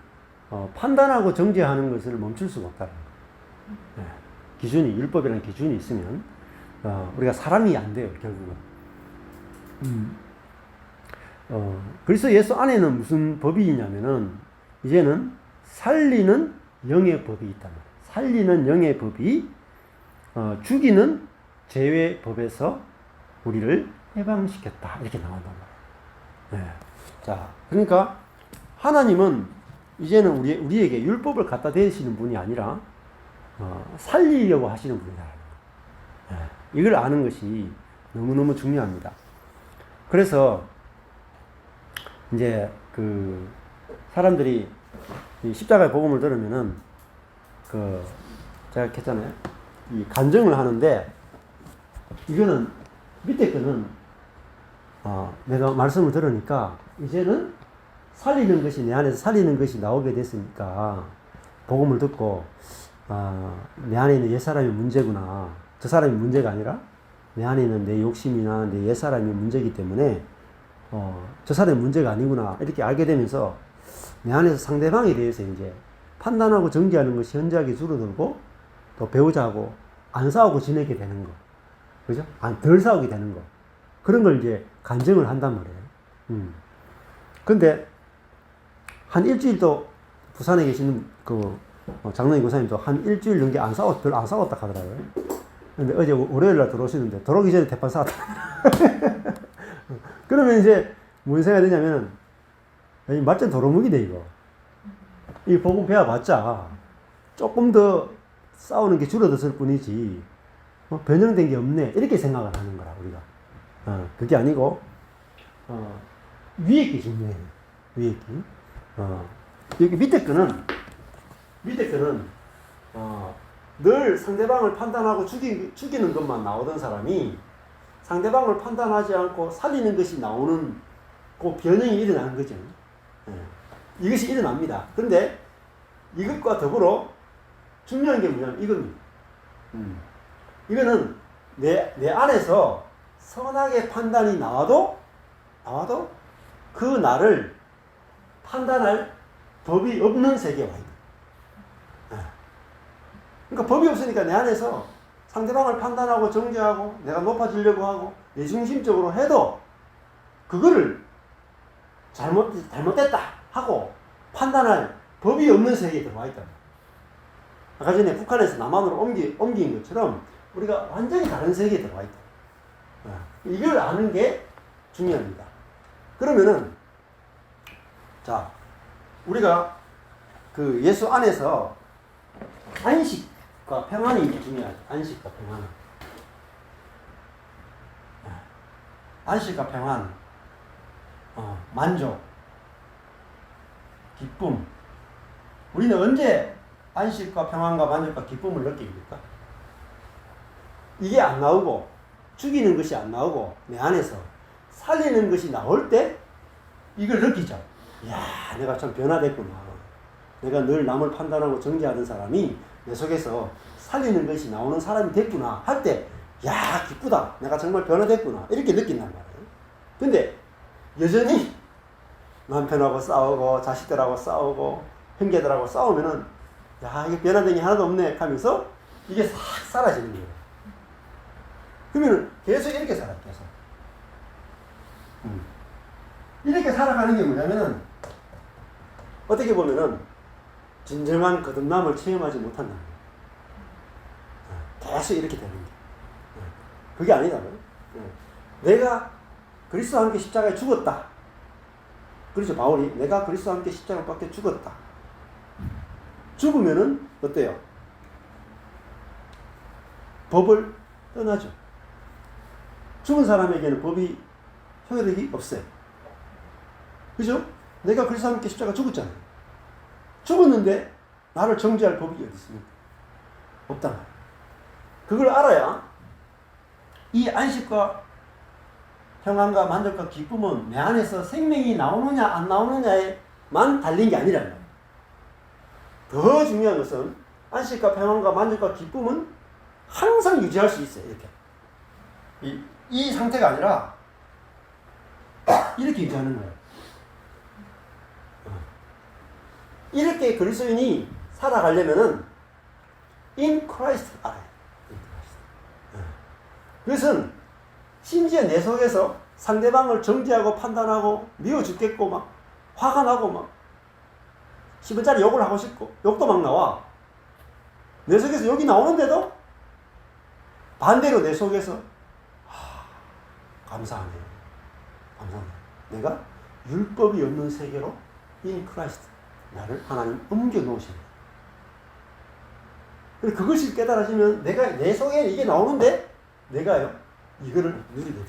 Speaker 1: 판단하고 정죄하는 것을 멈출 수가 없다는 거예요. 기준이 율법이라는 기준이 있으면 우리가 사람이 안 돼요. 결국은. 그리스도 예수 안에는 무슨 법이 있냐면은 이제는 살리는 영의 법이 있단 말이에요. 살리는 영의 법이 죽이는 죄의 법에서 우리를 해방시켰다. 이렇게 나온단 말이에요. 네. 자, 그러니까 하나님은 이제는 우리에게 율법을 갖다 대시는 분이 아니라 살리려고 하시는 분이다. 네. 이걸 아는 것이 너무너무 중요합니다. 그래서 이제 그 사람들이 이 십자가의 복음을 들으면은 제가 했잖아요. 이 간증을 하는데 이거는 밑에 거는 내가 말씀을 들으니까 이제는 살리는 것이 내 안에서 살리는 것이 나오게 됐으니까 복음을 듣고 내 안에 있는 옛사람이 문제구나. 저 사람이 문제가 아니라 내 안에 있는 내 욕심이나 내 옛사람이 문제이기 때문에 저 사람이 문제가 아니구나. 이렇게 알게 되면서 내 안에서 상대방에 대해서 이제 판단하고 정죄하는 것이 현저하게 줄어들고 또 배우자하고 안 싸우고 지내게 되는 거. 그죠? 덜 싸우게 되는 거. 그런 걸 이제 간증을 한단 말이에요. 근데 한 일주일도 부산에 계시는 장로님 교사님도 한 일주일 넘게 별로 안 싸웠다 하더라고요. 근데 어제 월요일날 들어오시는데 들어오기 전에 대판 싸웠다. 그러면 이제 무슨 생각이 드냐면 말전 도루묵이네 이거. 이 복음 배워봤자 조금 더 싸우는 게 줄어들었을 뿐이지 변형된 게 없네 이렇게 생각을 하는 거라 우리가. 그게 아니고 위에 게 중요해요. 위에 게. 여기 밑에 거는 늘 상대방을 판단하고 죽이는 것만 나오던 사람이 상대방을 판단하지 않고 살리는 것이 나오는 그 변형이 일어나는 거죠. 이것이 일어납니다. 그런데 이것과 더불어 중요한 게 뭐냐면 이겁니다. 이거는 내 안에서 선하게 판단이 나와도 그 나를 판단할 법이 없는 세계에 와 있다. 그러니까 법이 없으니까 내 안에서 상대방을 판단하고 정죄하고 내가 높아지려고 하고 내 중심적으로 해도 그거를 잘못됐다 하고 판단할 법이 없는 세계에 들어와 있다. 아까 전에 북한에서 남한으로 옮긴 것처럼 우리가 완전히 다른 세계에 들어와 있다. 이걸 아는 게 중요합니다. 그러면은 자 우리가 그 예수 안에서 안식과 평안이 중요하죠. 안식과 평안. 안식과 평안, 만족, 기쁨. 우리는 언제 안식과 평안과 만족과 기쁨을 느낍니까? 이게 안 나오고 죽이는 것이 안 나오고 내 안에서 살리는 것이 나올 때 이걸 느끼죠. 이야, 내가 참 변화됐구나. 내가 늘 남을 판단하고 정죄하던 사람이 내 속에서 살리는 것이 나오는 사람이 됐구나 할 때, 야, 기쁘다. 내가 정말 변화됐구나. 이렇게 느낀단 말이에요. 근데 여전히 남편하고 싸우고 자식들하고 싸우고 형제들하고 싸우면은 야, 이게 변화된 게 하나도 없네 하면서 이게 싹 사라지는 거예요. 그러면은 계속 이렇게 살아요. 계속. 이렇게 살아가는 게 뭐냐면은 어떻게 보면은 진정한 거듭남을 체험하지 못한다. 계속 이렇게 되는 게. 그게 아니다고요. 내가 그리스도와 함께 십자가에 죽었다. 그렇죠. 바울이 내가 그리스도와 함께 십자가에 밖에 죽었다. 죽으면은 어때요? 법을 떠나죠. 죽은 사람에게는 법이 효력이 없어요. 그죠? 내가 그리스도와 함께 십자가 죽었잖아요. 죽었는데 나를 정죄할 법이 어디 있습니까? 없단 말이에요. 그걸 알아야 이 안식과 평안과 만족과 기쁨은 내 안에서 생명이 나오느냐 안 나오느냐에만 달린 게 아니란 말이에요. 더 중요한 것은 안식과 평안과 만족과 기쁨은 항상 유지할 수 있어요. 이렇게. 이 상태가 아니라 이렇게 유지하는 거예요. 이렇게 그리스도인이 살아가려면은 in Christ 알아요. 그것은 심지어 내 속에서 상대방을 정죄하고 판단하고 미워 죽겠고 막 화가 나고 막 10원짜리 욕을 하고 싶고 욕도 막 나와. 내 속에서 욕이 나오는데도 반대로 내 속에서 감사하네. 감사하네. 내가 율법이 없는 세계로 in Christ 나를 하나님 옮겨 놓으십니다. 그것이 깨달아지면 내가 내 속에 이게 나오는데 내가요 이거를 누리게 돼.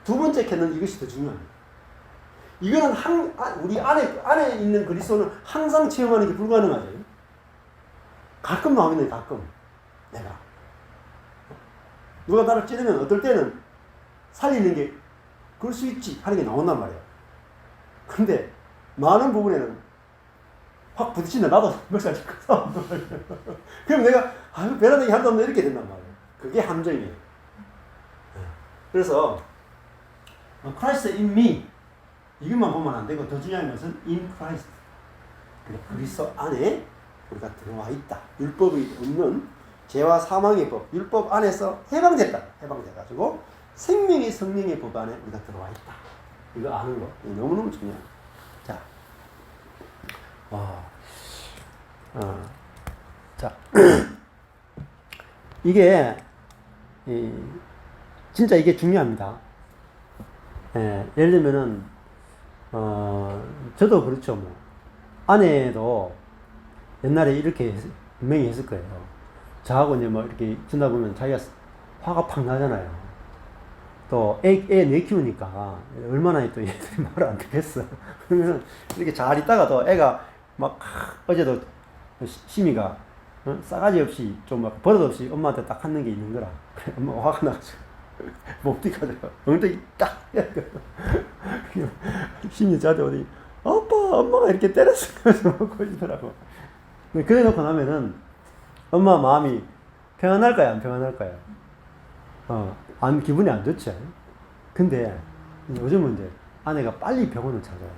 Speaker 1: 두 번째 캐는 이것이 더 중요합니다. 이거는 우리 안에 있는 그리스도는 항상 체험하는 게 불가능하죠. 가끔 나오면 가끔 내가 누가 나를 찌르면 어떨 때는 살리는 게 그럴 수 있지 하는 게 나온단 말이에요. 근데 많은 부분에는 확 부딪힌다. 나도 멱살 짚고 싸운단 말이에요. 그럼 내가 변화되기 하나도 없네 이렇게 된단 말이에요. 그게 함정이에요. 그래서 Christ in me 이것만 보면 안 되고 더 중요한 것은 in Christ 그리스도 안에 우리가 들어와 있다. 율법이 없는 죄와 사망의 법, 율법 안에서 해방됐다. 해방돼가지고 생명의 성령의 법 안에 우리가 들어와 있다. 이거 아는 거 너무너무 중요해요. 자, 자, 이게 진짜 이게 중요합니다. 예를 들면은 저도 그렇죠. 뭐 아내도 옛날에 이렇게 분명히 했을 거예요. 저하고 이제 뭐 이렇게 지나 보면 자기가 화가 팍 나잖아요. 또 애 내 키우니까 얼마나 또 얘들이 말을 안 듣겠어. 그러면 이렇게 잘 있다가도 애가 막 어제도 심이가 싸가지 없이 좀 막 버릇 없이 엄마한테 딱 하는 게 있는 거라. 그래, 엄마가 화가 나가지고 못 뛰가지고 엉덩이 딱 심이 저한테 어디 아빠 엄마가 이렇게 때렸어. 먹고 있더라고. 그래 놓고 나면은 엄마 마음이 평안할까요? 안 평안할까요? 기분이 안 좋지. 근데 요즘은 이제 아내가 빨리 병원을 찾아요.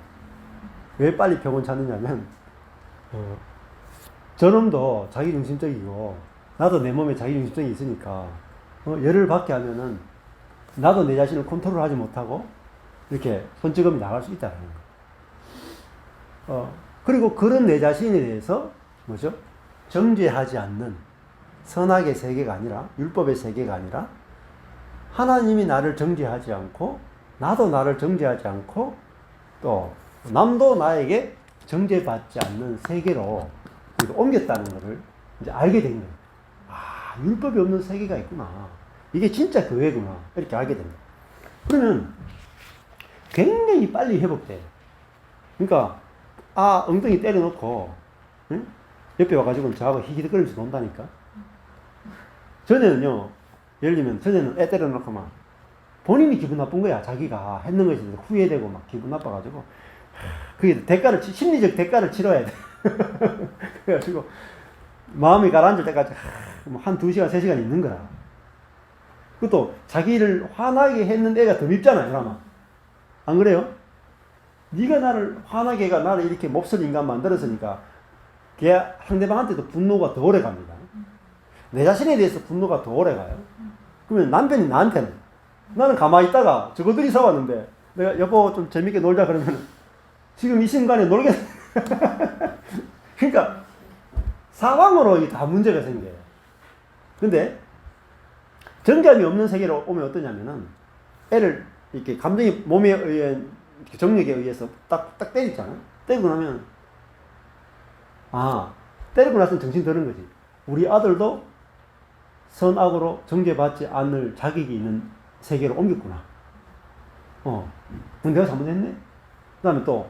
Speaker 1: 왜 빨리 병원 찾느냐면, 저놈도 자기중심적이고, 나도 내 몸에 자기중심적이 있으니까, 열을 받게 하면은, 나도 내 자신을 컨트롤하지 못하고, 이렇게 손찌검이 나갈 수 있다는 거. 그리고 그런 내 자신에 대해서, 뭐죠? 정죄하지 않는 선악의 세계가 아니라, 율법의 세계가 아니라, 하나님이 나를 정죄하지 않고 나도 나를 정죄하지 않고 또 남도 나에게 정죄받지 않는 세계로 옮겼다는 것을 이제 알게 된 거예요. 아, 율법이 없는 세계가 있구나. 이게 진짜 교회구나. 이렇게 알게 됩니다. 그러면 굉장히 빨리 회복돼요. 그러니까 엉덩이 때려놓고 응? 옆에 와가지고 저하고 히히덕거리면서 논다니까. 전에는요. 예를 들면 전에는 애 때려놓고 막 본인이 기분 나쁜 거야. 자기가 했는 것에 대해서 후회되고 막 기분 나빠가지고 그게 심리적 대가를 치러야 돼. 그래가지고 마음이 가라앉을 때까지 한 2시간 3시간 있는 거야. 그것도 자기를 화나게 했는 애가 더 밉잖아요. 아마 안 그래요? 네가 나를 화나게 해가 나를 이렇게 몹쓸 인간 만들었으니까 걔 상대방한테도 분노가 더 오래 갑니다. 내 자신에 대해서 분노가 더 오래 가요. 그러면 남편이 나한테는 나는 가만히 있다가 저거들이 싸웠는데 내가 여보 좀 재밌게 놀자 그러면 지금 이 순간에 놀겠어. 그러니까 상황으로 다 문제가 생겨요. 근데 정감이 없는 세계로 오면 어떠냐면은 애를 이렇게 감정이 몸에 의한 정력에 의해서 딱 때리잖아. 때리고 나면 때리고 나서 정신 드는 거지. 우리 아들도 선악으로 정죄받지 않을 자격이 있는 세계로 옮겼구나. 그럼 내가 잘못했네? 그 다음에 또,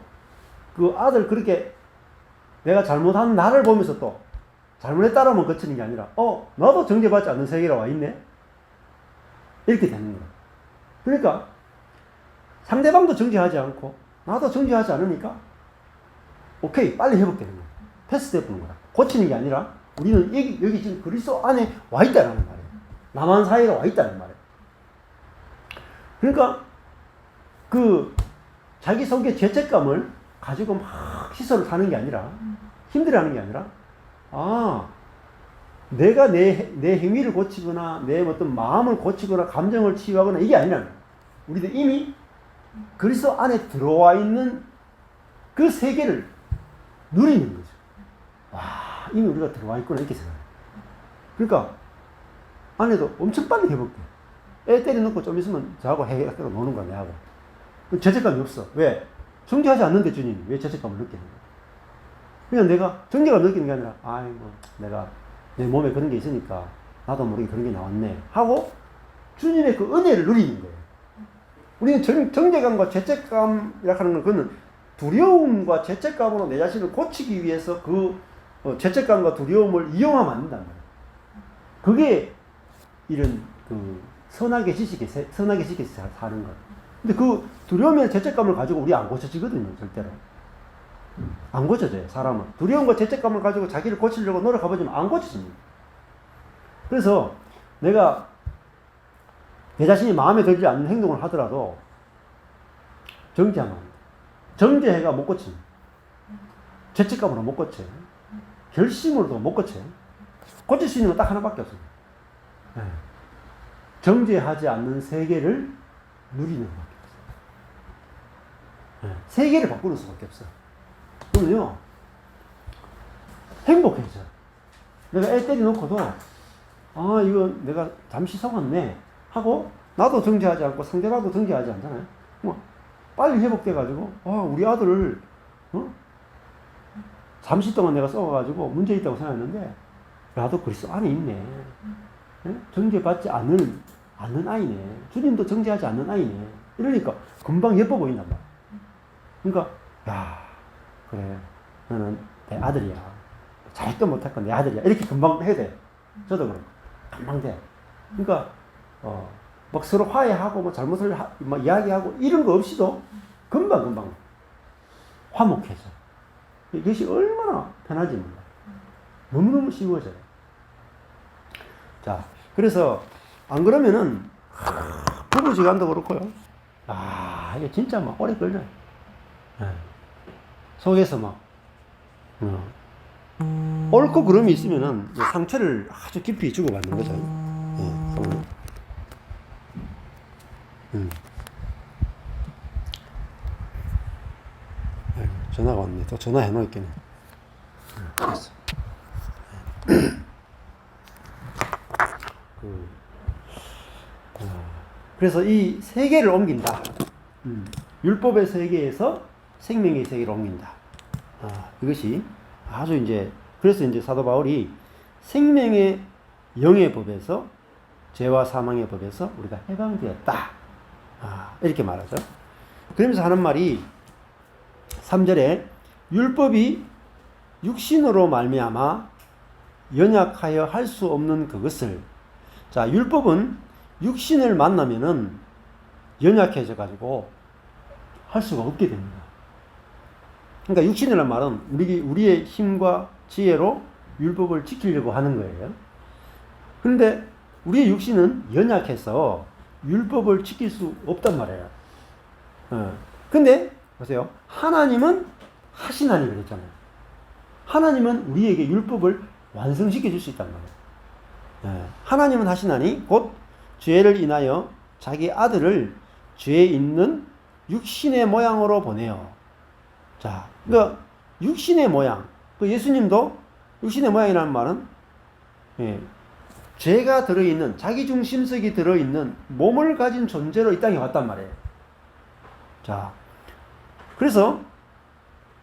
Speaker 1: 그 아들 그렇게 내가 잘못한 나를 보면서 또, 잘못했다라면 거치는 게 아니라, 나도 정죄받지 않는 세계로 와 있네? 이렇게 되는 거야. 그러니까, 상대방도 정죄하지 않고, 나도 정죄하지 않으니까, 오케이, 빨리 회복되는 거야. 패스돼 보는 거야. 고치는 게 아니라, 우리는 여기 지금 그리스도 안에 와 있다는 말이에요. 남한 사이로 와 있다는 말이에요. 그러니까 그 자기 속의 죄책감을 가지고 막 시설을 사는 게 아니라 힘들어하는 게 아니라 내가 내 행위를 고치거나 내 어떤 마음을 고치거나 감정을 치유하거나 이게 아니라 우리도 이미 그리스도 안에 들어와 있는 그 세계를 누리는 거죠. 이미 우리가 들어와 있구나 이렇게 생각해요. 그러니까 아내도 엄청 빨리 회복돼. 애 때려놓고 좀 있으면 저하고 해결하고 노는 거야 내하고. 죄책감이 없어. 왜? 정죄하지 않는데 주님이 왜 죄책감을 느끼는 거야? 그냥 내가 정죄감을 느끼는 게 아니라 내가 내 몸에 그런 게 있으니까 나도 모르게 그런 게 나왔네 하고 주님의 그 은혜를 누리는 거예요. 우리는 정죄감과 죄책감이라 하는 건 그거는 두려움과 죄책감으로 내 자신을 고치기 위해서 그 죄책감과 두려움을 이용하면 안 된단 말이에요. 그게 이런 그 선악의 지식에서 사는 거예요. 근데 그 두려움이나 죄책감을 가지고 우리 안 고쳐지거든요, 절대로. 안 고쳐져요, 사람은. 두려움과 죄책감을 가지고 자기를 고치려고 노력해보지만 안 고쳐집니다. 그래서 내가 내 자신이 마음에 들지 않는 행동을 하더라도 정죄하면 안 돼. 정죄해가 못 고칩니다. 죄책감으로 못 고쳐요. 결심으로도 못 고쳐요. 고칠 수 있는 건 딱 하나밖에 없습니다. 네. 정죄하지 않는 세계를 누리는 것밖에 없어요. 네. 세계를 바꾸는 수밖에 없어요. 그러면요, 행복해져. 내가 애 때려놓고도, 아, 이거 내가 잠시 속았네. 하고, 나도 정죄하지 않고 상대방도 정죄하지 않잖아요. 뭐, 빨리 회복돼가지고, 아, 우리 아들을, 잠시 동안 내가 썩어가지고 문제 있다고 생각했는데, 나도 그리스도 안에 있네. 네? 정죄받지 않는 아이네. 주님도 정죄하지 않는 아이네. 이러니까 금방 예뻐 보인단 말이야. 그러니까, 야, 그래. 너는 내 아들이야. 잘도 못할 건 내 아들이야. 이렇게 금방 해야 돼. 저도 그렇고. 금방 돼. 그러니까, 막 서로 화해하고, 뭐 잘못을 막 이야기하고, 이런 거 없이도 금방 화목해져. 이것이 얼마나 편하지 몰라. 너무너무 쉬워져요. 자, 그래서, 안 그러면은, 부부지간도 그렇고요. 아, 이게 진짜 막 오래 걸려요. 네. 속에서 막, 옳고 그름이 있으면은 상처를 아주 깊이 주고받는 거죠. 전화가 왔네. 또 전화해 놓을게네. 됐어. 그래서 이 세계를 옮긴다. 율법의 세계에서 생명의 세계를 옮긴다. 이것이 아주 이제, 그래서 이제 사도 바울이 생명의 영의 법에서 죄와 사망의 법에서 우리가 해방되었다. 이렇게 말하죠. 그러면서 하는 말이 3절에 율법이 육신으로 말미암아 연약하여 할 수 없는 그것을, 자, 율법은 육신을 만나면은 연약해져 가지고 할 수가 없게 됩니다. 그러니까 육신이라는 말은 우리의 힘과 지혜로 율법을 지키려고 하는 거예요. 그런데 우리의 육신은 연약해서 율법을 지킬 수 없단 말이에요. 근데 보세요. 하나님은 하시나니 그랬잖아요. 하나님은 우리에게 율법을 완성시켜 줄 수 있단 말이에요. 하나님은 하시나니 곧 죄를 인하여 자기 아들을 죄 있는 육신의 모양으로 보내요. 자, 그러니까 육신의 모양. 그 예수님도 육신의 모양이라는 말은 죄가 들어있는, 자기중심성이 들어있는 몸을 가진 존재로 이 땅에 왔단 말이에요. 자, 그래서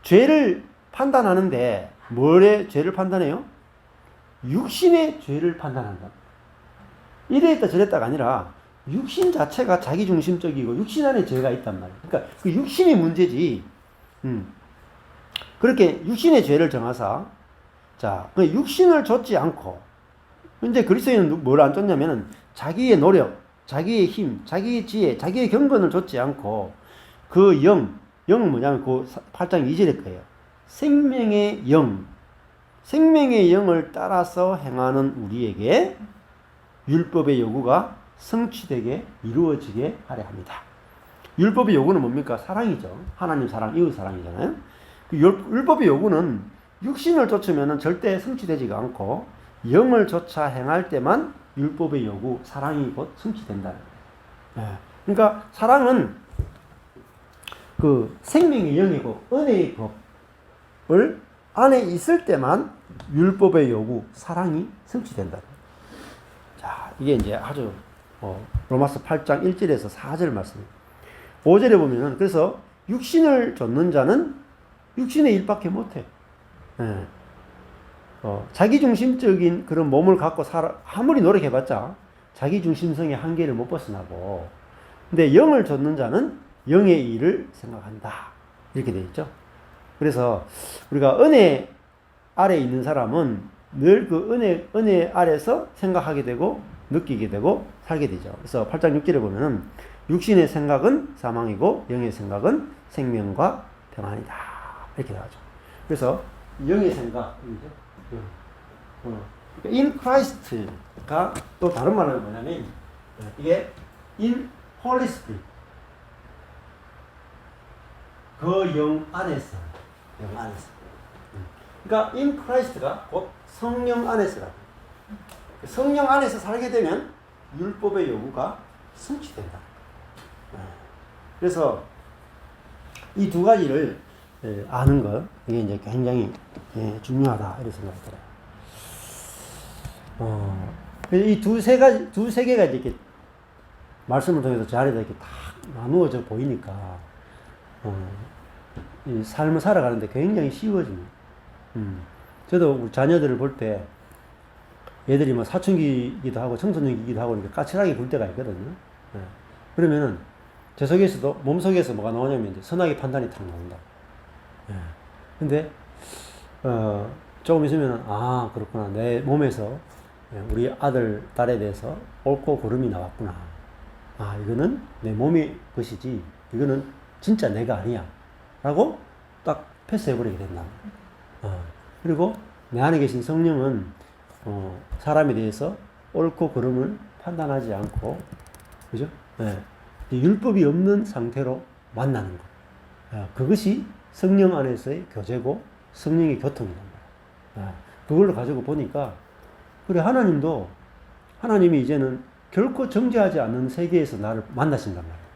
Speaker 1: 죄를 판단하는데 뭐의 죄를 판단해요? 육신의 죄를 판단한다. 이랬다 저랬다가 아니라 육신 자체가 자기중심적이고 육신 안에 죄가 있단 말이에요. 그러니까 그 육신이 문제지. 그렇게 육신의 죄를 정하사, 자, 육신을 좇지 않고, 이제 그리스도인은 뭘 안 쫓냐면은 자기의 노력, 자기의 힘, 자기의 지혜, 자기의 경건을 좇지 않고 그 영은 뭐냐면 그 8장 2절일 거예요. 생명의 영을 따라서 행하는 우리에게 율법의 요구가 성취되게 이루어지게 하려 합니다. 율법의 요구는 뭡니까? 사랑이죠. 하나님 사랑, 이웃 사랑이잖아요. 그 율법의 요구는 육신을 쫓으면 절대 성취되지가 않고 영을 쫓아 행할 때만 율법의 요구, 사랑이 곧 성취된다. 그러니까 사랑은 그 생명의 영이고 은혜의 법을 안에 있을 때만 율법의 요구, 사랑이 성취된다. 자, 이게 이제 아주 로마서 8장 1절에서 4절 말씀입니다. 5절에 보면은 그래서 육신을 좇는 자는 육신의 일밖에 못해. 자기중심적인 그런 몸을 갖고 아무리 노력해봤자 자기중심성의 한계를 못 벗어나고, 근데 영을 좇는 자는 영의 일을 생각한다. 이렇게 되어 있죠. 그래서 우리가 은혜 아래 있는 사람은 늘 그 은혜 아래서 생각하게 되고 느끼게 되고 살게 되죠. 그래서 8장 6절에 보면은 육신의 생각은 사망이고 영의 생각은 생명과 평안이다. 이렇게 나오죠. 그래서 영의 생각이죠. in Christ가 또 다른 말은 뭐냐면 이게 in Holy Spirit, 그 영 안에서, 영 안에서. 그러니까 in Christ가 곧 성령 안에서라고. 성령 안에서 살게 되면 율법의 요구가 성취된다. 그래서 이 두 가지를 아는 것, 이게 이제 굉장히 중요하다 이렇게 생각이 들어요. 이 두세 개가 이렇게 말씀을 통해서 자리에다 이렇게 다 나누어져 보이니까 이 삶을 살아가는데 굉장히 쉬워집니다. 저도 우리 자녀들을 볼 때 얘들이 뭐 사춘기이기도 하고 청소년기이기도 하고 그러니까 까칠하게 굴 때가 있거든요. 그러면은 제 속에서도 몸속에서 뭐가 나오냐면 이제 선악의 판단이 탁 나온다. 근데 조금 있으면은 아 그렇구나, 내 몸에서 우리 아들 딸에 대해서 옳고 그름이 나왔구나. 아 이거는 내 몸의 것이지 이거는 진짜 내가 아니야 라고 딱 패스해버리게 된다. 그리고 내 안에 계신 성령은 사람에 대해서 옳고 그름을 판단하지 않고, 그죠? 율법이 없는 상태로 만나는 것. 그것이 성령 안에서의 교제고 성령의 교통이란 말이야. 그걸로 가지고 보니까 그래 하나님이 이제는 결코 정죄하지 않는 세계에서 나를 만나신단 말이야.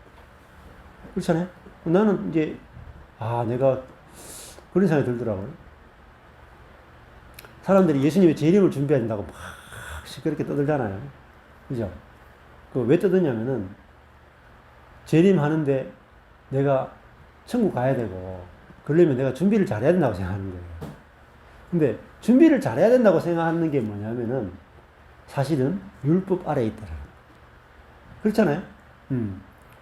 Speaker 1: 그렇잖아요? 나는 이제 내가 그런 생각이 들더라고요. 사람들이 예수님의 재림을 준비한다고 막 시끄럽게 떠들잖아요. 그죠? 왜 떠드냐면은 재림하는데 내가 천국 가야 되고 그러려면 내가 준비를 잘해야 된다고 생각하는 거예요. 근데 준비를 잘해야 된다고 생각하는 게 뭐냐면은 사실은 율법 아래에 있더라. 그렇잖아요?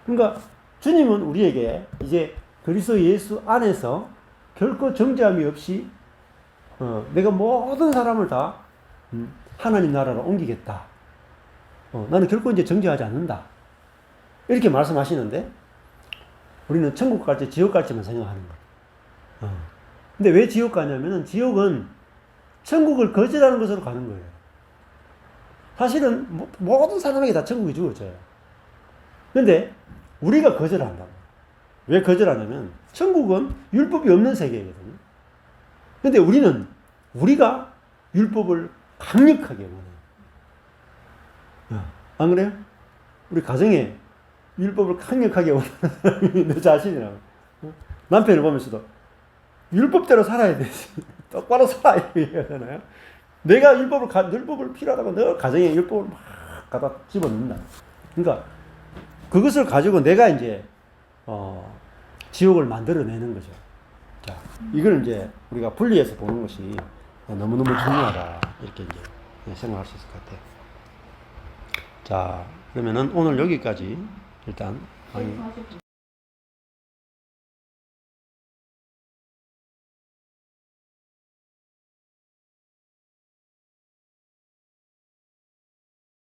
Speaker 1: 그러니까 주님은 우리에게 이제 그리스도 예수 안에서 결코 정죄함이 없이 내가 모든 사람을 다 하나님 나라로 옮기겠다. 나는 결코 이제 정죄하지 않는다. 이렇게 말씀하시는데 우리는 천국 갈지 지옥 갈지만 생각하는 거예요. 근데 왜 지옥 가냐면은 지옥은 천국을 거절하는 것으로 가는 거예요. 사실은 모든 사람에게 다 천국이 주어져요. 근데 우리가 거절한다. 왜 거절하냐면 천국은 율법이 없는 세계거든요. 근데 우리가 율법을 강력하게 원해요. 안 그래요? 우리 가정에 율법을 강력하게 원하는 사람이 내 자신이라고. 남편을 보면서도 율법대로 살아야 되지. 똑바로 살아 이렇게 얘기하잖아요. 내가 율법을 필요하다고 너 가정에 율법을 막 갖다 집어넣는다. 그러니까 그것을 가지고 내가 이제 지옥을 만들어내는 거죠. 자, 이걸 이제 우리가 분리해서 보는 것이 너무너무 중요하다 이렇게 이제 생각할 수 있을 것 같아요. 자, 그러면은 오늘 여기까지 일단